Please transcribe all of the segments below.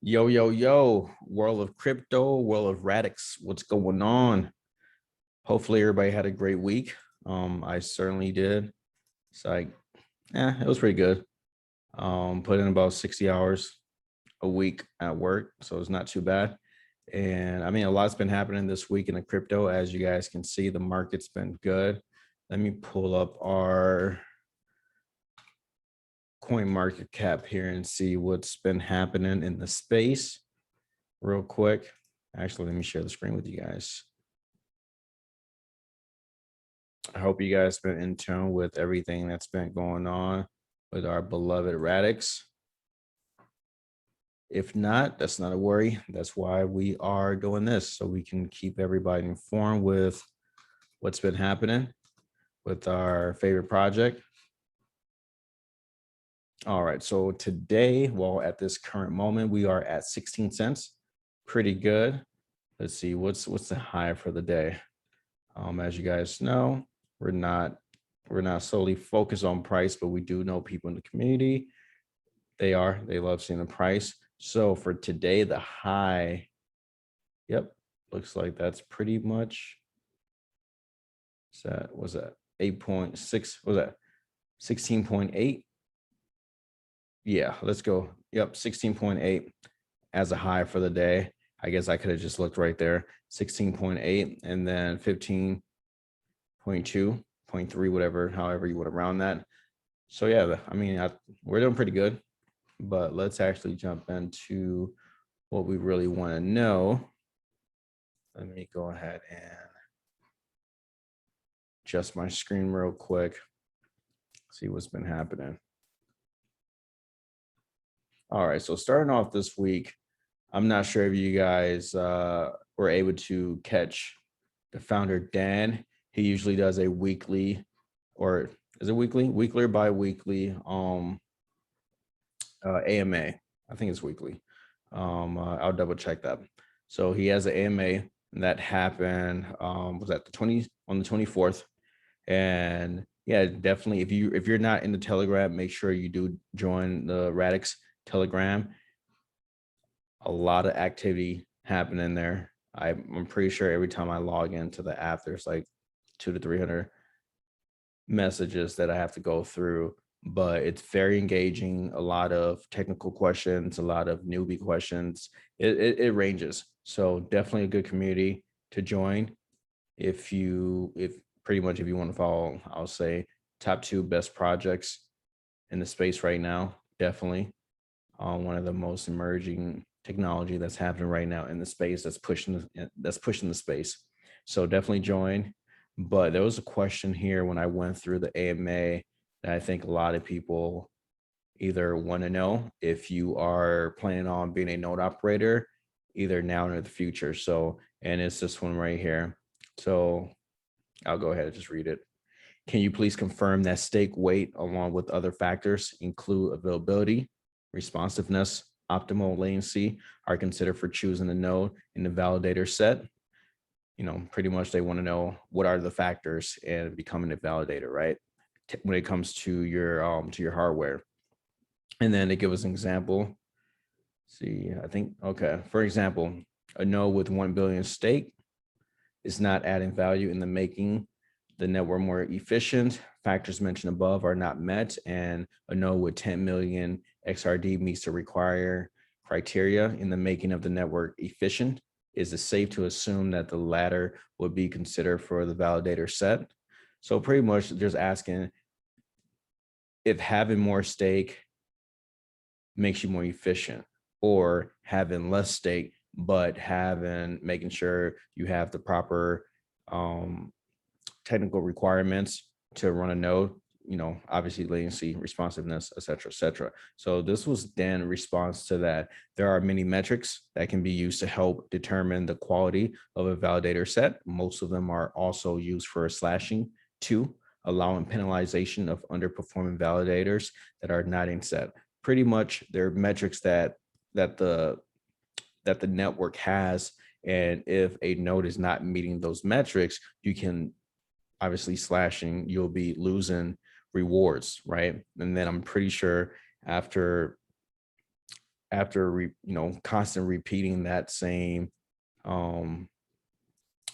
Yo, yo, yo, world of crypto, world of Radix, what's going on? Hopefully everybody had a great week. I certainly did. It's like, it was pretty good. Put in about 60 hours a week at work, so it's not too bad. And I mean, a lot's been happening this week in the crypto. As you guys can see, the market's been good. Let me pull up our coin market cap here and see what's been happening in the space real quick. Actually, let me share the screen with you guys. I hope you guys been in tune with everything that's been going on with our beloved Radix. If not, that's not a worry. That's why we are doing this, so we can keep everybody informed with what's been happening with our favorite project. All right, so today, well, at this current moment, we are at 16 cents. Pretty good. Let's see, what's the high for the day? As you guys know, we're not solely focused on price, but we do know people in the community. They love seeing the price. So for today, the high, yep, looks like that's pretty much, was that 8.6, was that 16.8? Yeah, let's go. Yep, 16.8 as a high for the day. I guess I could have just looked right there, 16.8, and then 15.2, 0.3, whatever, however you would round that. So yeah, I mean, we're doing pretty good, but let's actually jump into what we really want to know. Let me go ahead and adjust my screen real quick, see what's been happening. All right, so starting off this week, I'm not sure if you guys were able to catch the founder, Dan. He usually does a weekly, or is it weekly or bi-weekly AMA. I think it's weekly. I'll double check that. So he has an AMA that happened, was that on the 24th. And yeah, definitely, if you're not in the Telegram, make sure you do join the Radix Telegram. A lot of activity happening there. I'm pretty sure every time I log into the app, there's like 200 to 300 messages that I have to go through, but it's very engaging. A lot of technical questions, a lot of newbie questions. It ranges. So definitely a good community to join. If pretty much if you want to follow, I'll say top 2 best projects in the space right now. Definitely one of the most emerging technology that's happening right now in the space that's pushing the space. So definitely join. But there was a question here when I went through the AMA that I think a lot of people either want to know if you are planning on being a node operator, either now or in the future. So, and it's this one right here. So I'll go ahead and just read it. Can you please confirm that stake weight, along with other factors, include availability, responsiveness, optimal latency, are considered for choosing a node in the validator set? You know, pretty much they want to know what are the factors in becoming a validator, right? When it comes to your hardware. And then they give us an example. See, I think, okay, for example, a node with 1 billion stake is not adding value in the making the network more efficient. Factors mentioned above are not met, and a node with 10 million XRD meets the required criteria in the making of the network efficient. Is it safe to assume that the latter would be considered for the validator set? So pretty much just asking if having more stake makes you more efficient, or having less stake, but making sure you have the proper technical requirements to run a node, you know, obviously latency, responsiveness, et cetera, et cetera. So this was then response to that. There are many metrics that can be used to help determine the quality of a validator set. Most of them are also used for slashing too, allowing penalization of underperforming validators that are not in set. Pretty much they're metrics that the network has. And if a node is not meeting those metrics, you can obviously slashing, you'll be losing rewards, right? And then I'm pretty sure after after constant repeating that same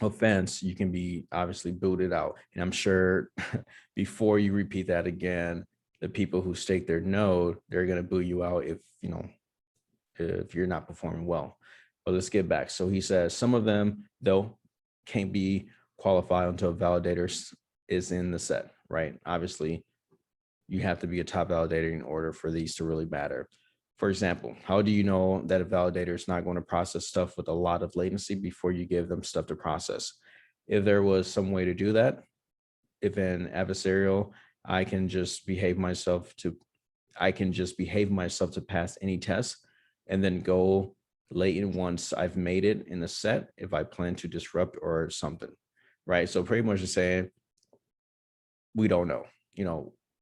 offense, you can be obviously booted out. And I'm sure before you repeat that again, the people who stake their node, they're going to boot you out if you're not performing well. But let's get back. So he says some of them, though, can't be qualified until a validator is in the set, right? Obviously, you have to be a top validator in order for these to really matter. For example, how do you know that a validator is not going to process stuff with a lot of latency before you give them stuff to process? If there was some way to do that, if in adversarial, I can just behave myself to pass any test and then go latent once I've made it in the set if I plan to disrupt or something, right? So pretty much just saying, we don't know.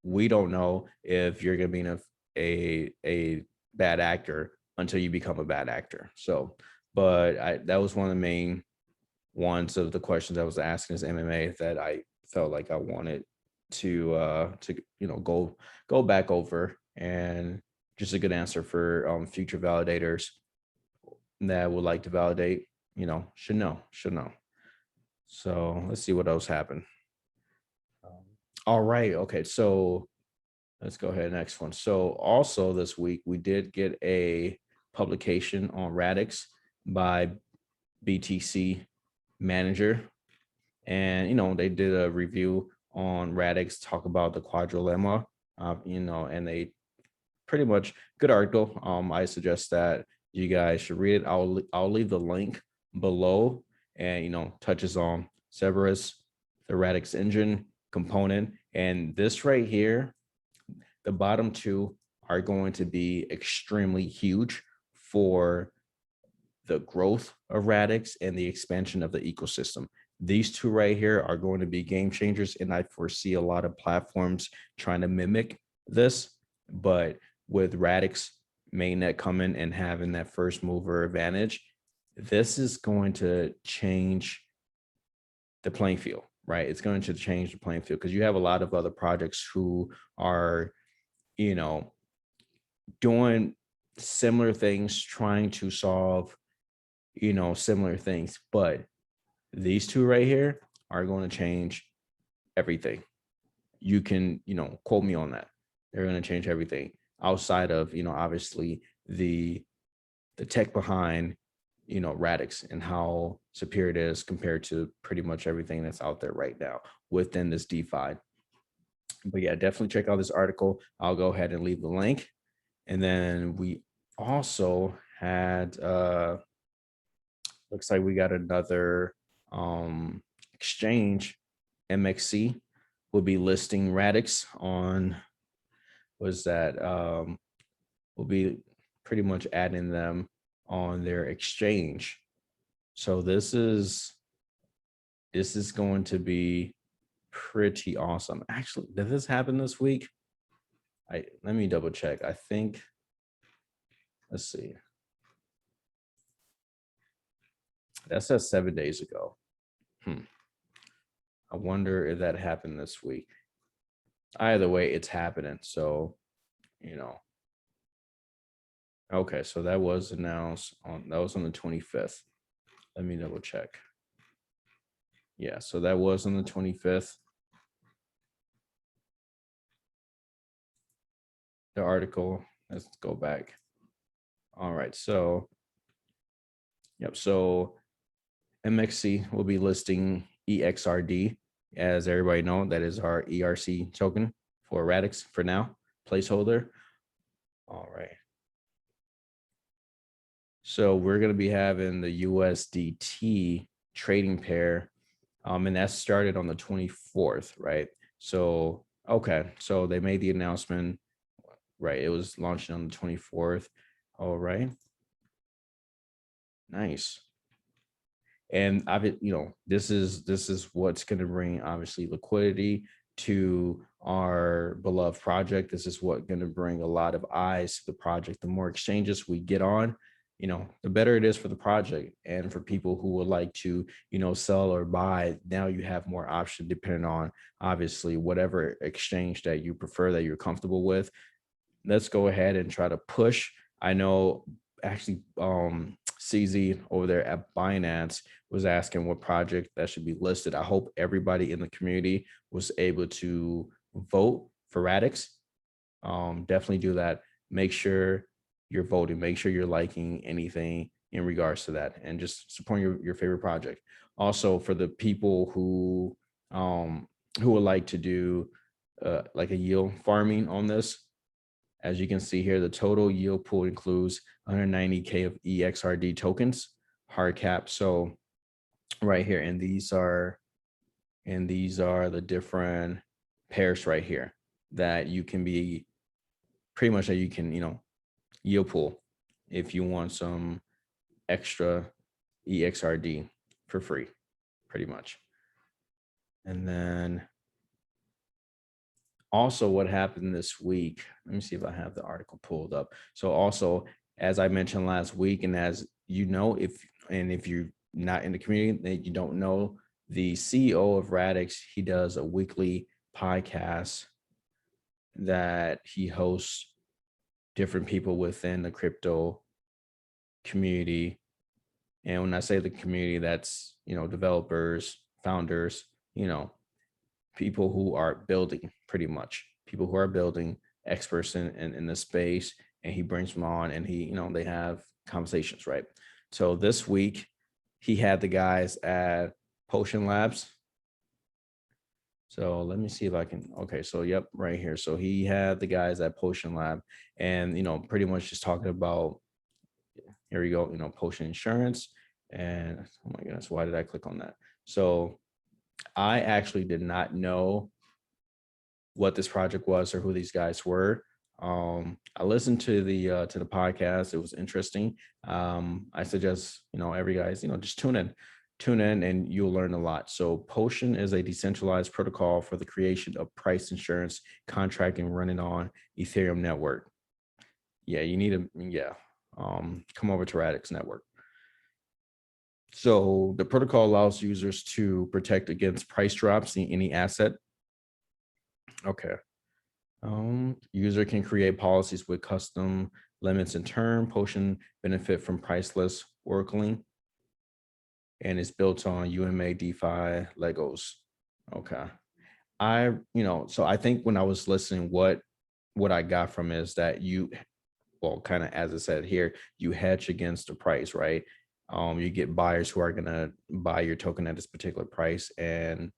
We don't know if you're going to be a bad actor until you become a bad actor. So, but that was one of the main ones of the questions I was asking as MMA that I felt like I wanted to go back over, and just a good answer for future validators that would like to validate, should know. So let's see what else happened. All right. Okay. So let's go ahead. Next one. So also this week, we did get a publication on Radix by BTC Manager. And, they did a review on Radix, talk about the quadrilemma, and they pretty much good article. I suggest that you guys should read it. I'll leave the link below, and, touches on Cerberus, the Radix engine component, and this right here, the bottom two are going to be extremely huge for the growth of Radix and the expansion of the ecosystem. These two right here are going to be game changers, and I foresee a lot of platforms trying to mimic this. But with Radix mainnet coming and having that first mover advantage, this is going to change the playing field, right? It's going to change the playing field because you have a lot of other projects who are, doing similar things, trying to solve, similar things. But these two right here are going to change everything. You can, quote me on that. They're going to change everything outside of, obviously the tech behind, Radix and how superior it is compared to pretty much everything that's out there right now within this DeFi. But yeah, definitely check out this article. I'll go ahead and leave the link. And then we also had, looks like we got another exchange. MXC will be listing Radix on, will be pretty much adding them on their exchange. So this is going to be pretty awesome. Actually, did this happen this week? Let me double check. I think, let's see. That says 7 days ago. I wonder if that happened this week. Either way, it's happening. So, okay, so that was announced on the 25th. Let me double check. Yeah, so that was on the 25th. The article, let's go back. All right, so yep, so MXC will be listing EXRD. As everybody know, that is our ERC token for Radix for now, placeholder. All right. So we're going to be having the USDT trading pair, and that started on the 24th, right? So, okay, so they made the announcement, right? It was launching on the 24th. All right. Nice. And this is what's going to bring obviously liquidity to our beloved project. This is what's going to bring a lot of eyes to the project. The more exchanges we get on, the better it is for the project and for people who would like to, sell or buy. Now you have more option depending on obviously whatever exchange that you prefer, that you're comfortable with. Let's go ahead and try to push I know actually CZ over there at Binance was asking what project that should be listed. I hope everybody in the community was able to vote for Radix. Definitely do that. Make sure you're voting, make sure you're liking anything in regards to that, and just support your favorite project. Also, for the people who would like to do like a yield farming on this, as you can see here, the total yield pool includes 190K of EXRD tokens, hard cap. So right here, and these are the different pairs right here that you can be pretty much that you can, yield pool if you want some extra EXRD for free, pretty much. And then also what happened this week, let me see if I have the article pulled up. So also, as I mentioned last week, and as you know, if you're not in the community, that you don't know, the CEO of Radix, he does a weekly podcast that he hosts different people within the crypto community. And when I say the community, that's, developers, founders, people who are building, pretty much people who are building, experts in the space. And he brings them on, and they have conversations, right? So this week he had the guys at Potion Labs. So let me see if I can, okay, so yep, right here. So he had the guys at Potion Lab, and pretty much just talking about, here we go, Potion Insurance. And oh my goodness, why did I click on that? So I actually did not know what this project was or who these guys were. I listened to the podcast. It was interesting. I suggest, every guys, just tune in and you'll learn a lot. So Potion is a decentralized protocol for the creation of price insurance contracting running on Ethereum network. Yeah, you need come over to Radix network. So the protocol allows users to protect against price drops in any asset. Okay. User can create policies with custom limits in term. Potion benefit from priceless oracling, and it's built on UMA DeFi Legos. Okay. So I think when I was listening, what I got from is that kind of as I said here, you hedge against the price, right? You get buyers who are gonna buy your token at this particular price, and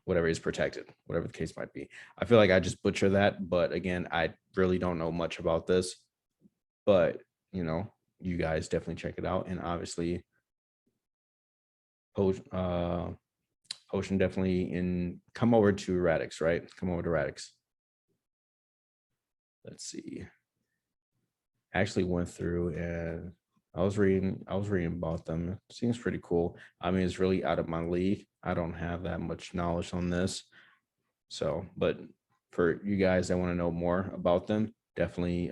whatever is protected, whatever the case might be. I feel like I just butcher that, but again, I really don't know much about this. But you guys definitely check it out, and obviously, Potion definitely come over to Radix, right? Come over to Radix. Let's see. I actually went through and I was reading about them. It seems pretty cool. I mean, it's really out of my league. I don't have that much knowledge on this. So, but for you guys that want to know more about them, definitely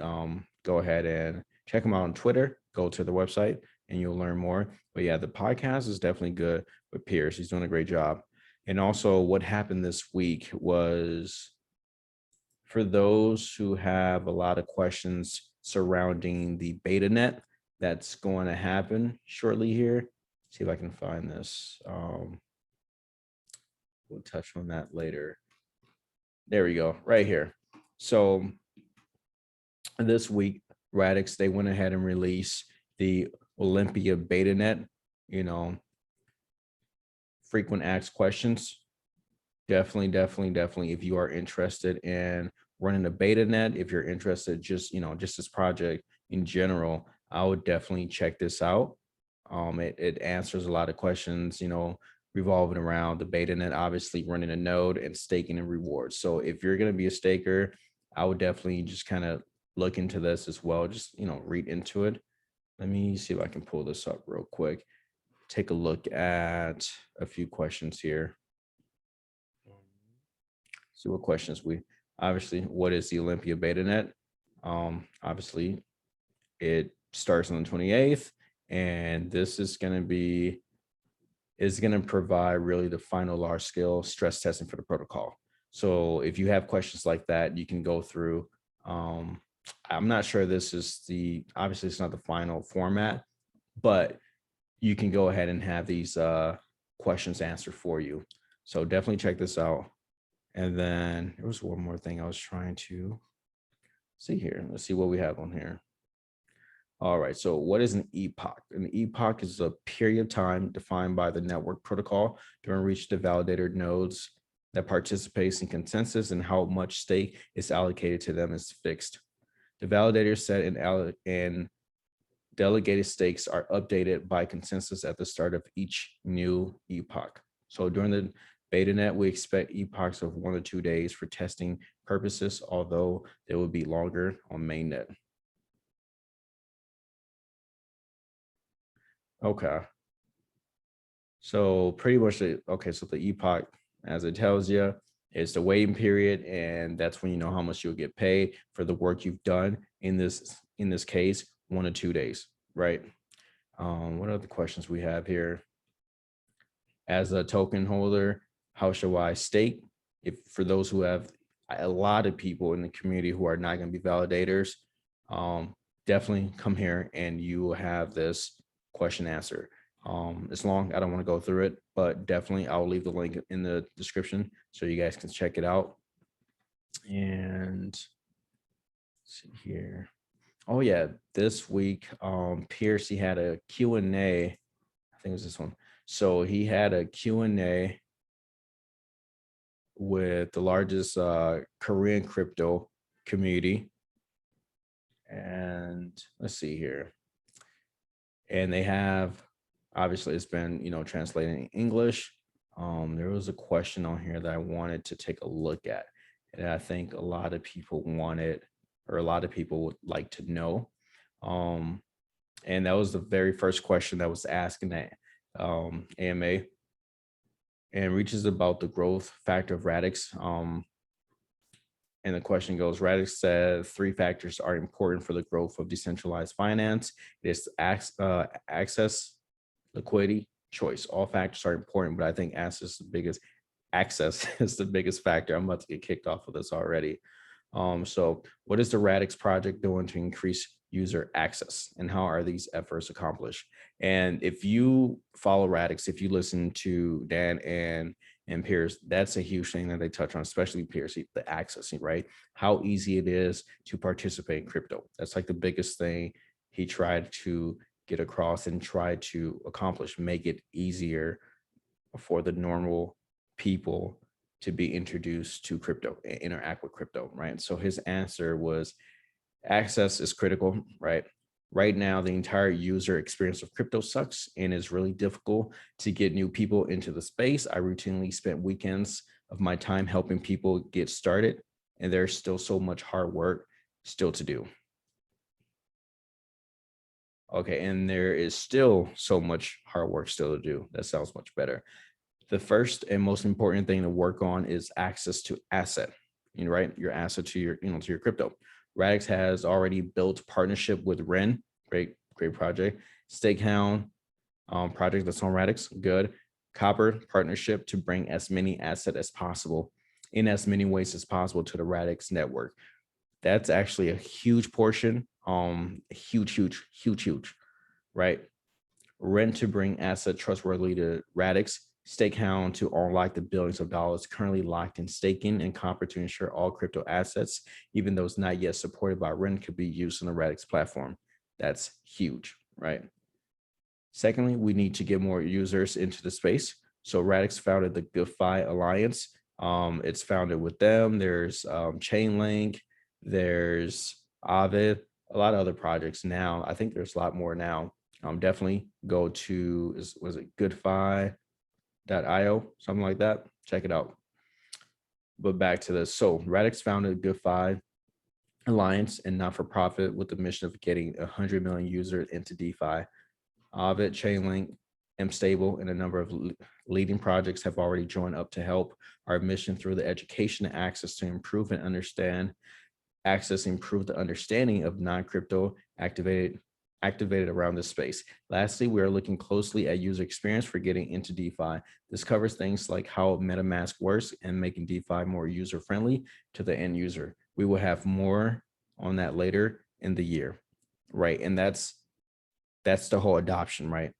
go ahead and check them out on Twitter. Go to the website and you'll learn more. But yeah, the podcast is definitely good with Pierce. He's doing a great job. And also, what happened this week was, for those who have a lot of questions surrounding the beta net that's going to happen shortly here. See if I can find this. We'll touch on that later. There we go, right here. So this week, Radix, they went ahead and released the Olympia beta net, frequent asked questions. Definitely, if you are interested in running a beta net, if you're interested just this project in general, I would definitely check this out. It answers a lot of questions, revolving around the beta net, obviously running a node and staking and rewards. So if you're going to be a staker, I would definitely just kind of look into this as well. Just, read into it. Let me see if I can pull this up real quick. Take a look at a few questions here. See what questions obviously, what is the Olympia beta net? Obviously it starts on the 28th, and this is going to provide really the final large scale stress testing for the protocol. So if you have questions like that, you can go through I'm not sure this is obviously it's not the final format, but you can go ahead and have these questions answered for you. So definitely check this out. And then there was one more thing I was trying to see here. Let's see what we have on here. All right. So what is an epoch? An epoch is a period of time defined by the network protocol during which the validator nodes that participates in consensus and how much stake is allocated to them is fixed. The validator set and delegated stakes are updated by consensus at the start of each new epoch. So during the beta net, we expect epochs of 1 to 2 days for testing purposes, although they will be longer on mainnet. Okay. So pretty much, so the epoch, as it tells you, is the waiting period, and that's when you know how much you'll get paid for the work you've done. In this case, 1 to 2 days, right? What other questions we have here? As a token holder, how shall I stake? If for those who have a lot of people in the community who are not going to be validators, um, definitely come here and you will have this question answer. It's long, I don't want to go through it, but definitely I'll leave the link in the description so you guys can check it out. And let's see here. Oh yeah, this week, Pierce, he had a Q&A. I think it was this one. So he had a Q&A with the largest Korean crypto community. And let's see here. And they have, obviously it's been, translated in English. There was a question on here that I wanted to take a look at. And I think a lot of people wanted, or a lot of people would like to know. And that was the very first question that was asked in that AMA, and reaches about the growth factor of Radix. And the question goes, Radix said 3 factors are important for the growth of decentralized finance. It's access, liquidity, choice. All factors are important, but I think access is the biggest factor. I'm about to get kicked off of this already. So what is the Radix project doing to increase user access, and how are these efforts accomplished? And if you follow Radix, if you listen to Dan and Pierce, that's a huge thing that they touch on, especially Pierce, the accessing, right? How easy it is to participate in crypto. That's like the biggest thing he tried to get across and try to accomplish, make it easier for the normal people to be introduced to crypto, interact with crypto, right? So his answer was access is critical, right? Right now, the entire user experience of crypto sucks and is really difficult to get new people into the space. I routinely spent weekends of my time helping people get started, and there's still so much hard work still to do. Okay, and there is still so much hard work still to do. That sounds much better. The first and most important thing to work on is access to asset, right? Your asset to your crypto. Radix has already built partnership with Ren, great project. Stakehound, project that's on Radix, good. Copper partnership to bring as many assets as possible in as many ways as possible to the Radix network. That's actually a huge portion, huge, right? Rent to bring asset trustworthy to Radix. Stakehound to unlock the billions of dollars currently locked in staking, and Copper to ensure all crypto assets, even those not yet supported by Rent, could be used on the Radix platform. That's huge, right? Secondly, we need to get more users into the space. So Radix founded the GoodFi Alliance. It's founded with them. There's Chainlink, there's Avid, a lot of other projects now. I think there's a lot more now. Definitely go to, was it GoodFi.io, something like that. Check it out. But back to this. So Radix founded GoodFi Alliance and not-for-profit with the mission of getting 100 million users into DeFi. Avid, Chainlink, Mstable, and a number of leading projects have already joined up to help our mission through the education and access to improve and understand improve the understanding of non-crypto activated around this space. Lastly, we are looking closely at user experience for getting into DeFi. This covers things like how MetaMask works and making DeFi more user-friendly to the end user. We will have more on that later in the year, right? And that's the whole adoption, right?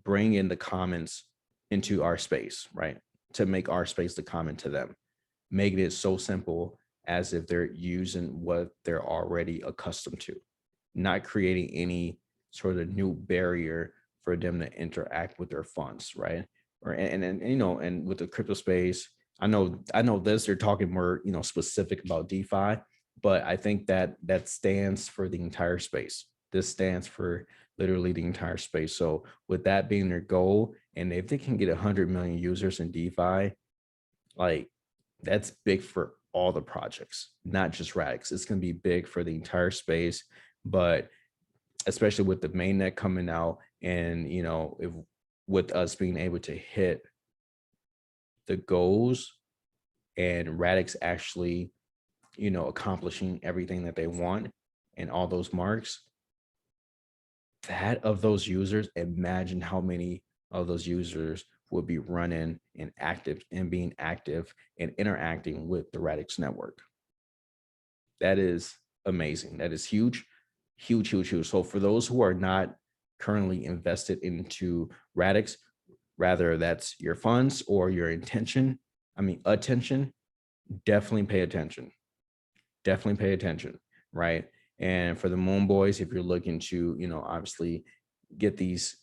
Bring in the comments into our space, right? To make our space the comment to them, making it so simple as if they're using what they're already accustomed to, not creating any sort of new barrier for them to interact with their funds, right? Or and you know, and with the crypto space, I know this, they're talking more, you know, specific about DeFi, but I think that that stands for the entire space. This stands for literally the entire space. So with that being their goal, and if they can get 100 million users in DeFi, like that's big for all the projects, not just Radix. It's going to be big for the entire space, but especially with the mainnet coming out, and you know, if with us being able to hit the goals and Radix actually, you know, accomplishing everything that they want and all those marks, that of those users, imagine how many of those users would be running and active and being active and interacting with the Radix network. That is amazing. That is huge, huge, huge, huge. So for those who are not currently invested into Radix, rather that's your funds or your attention, definitely pay attention. Definitely pay attention, right? And for the Moon Boys, if you're looking to, you know, obviously get these,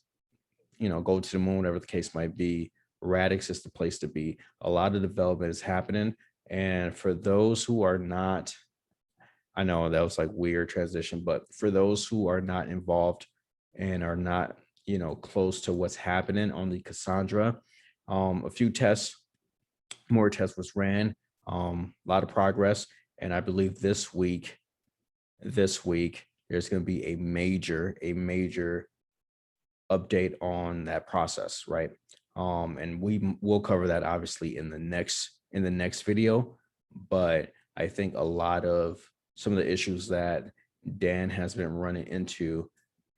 you know, go to the moon, whatever the case might be, Radix is the place to be. A lot of development is happening. And for those who are not, I know that was like weird transition, but for those who are not involved and are not, you know, close to what's happening on the Cassandra, a few tests, more tests was ran, a lot of progress. And I believe this week, there's going to be a major update on that process, right? And we will cover that obviously in the next video. But I think a lot of some of the issues that Dan has been running into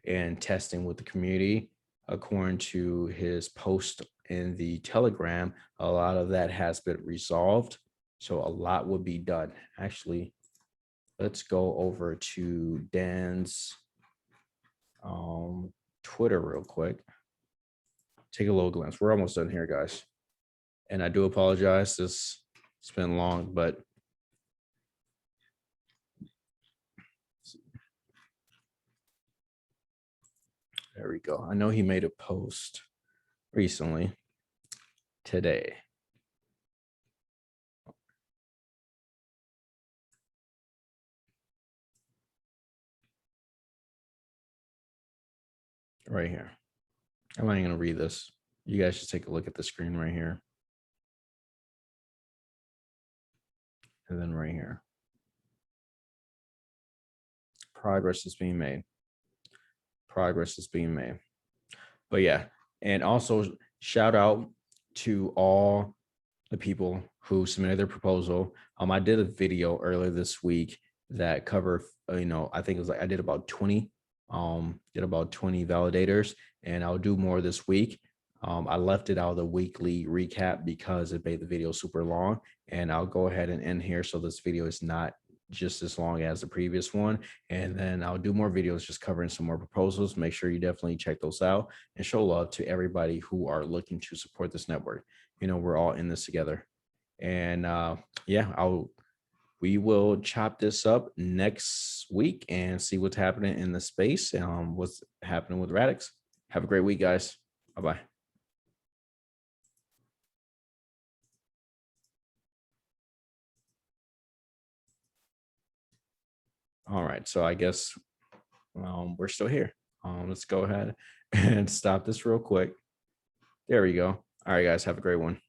and testing with the community, according to his post in the Telegram, a lot of that has been resolved. So a lot will be done. Actually, let's go over to Dan's Twitter real quick. Take a little glance. We're almost done here, guys. And I do apologize. It's been long, but there we go. I know he made a post recently today. Right here. I'm not even going to read this. You guys should take a look at the screen right here. And then right here. Progress is being made. Progress is being made. But yeah, and also shout out to all the people who submitted their proposal. I did a video earlier this week that covered, you know, I think it was like I did about 20 validators, and I'll do more this week. I left it out of the weekly recap because it made the video super long, and I'll go ahead and end here so this video is not just as long as the previous one. And then I'll do more videos just covering some more proposals. Make sure you definitely check those out and show love to everybody who are looking to support this network. You know, we're all in this together. And yeah, we will chop this up next week and see what's happening in the space, what's happening with Radix. Have a great week, guys. Bye-bye. All right, so I guess we're still here. Let's go ahead and stop this real quick. There we go. All right, guys, have a great one.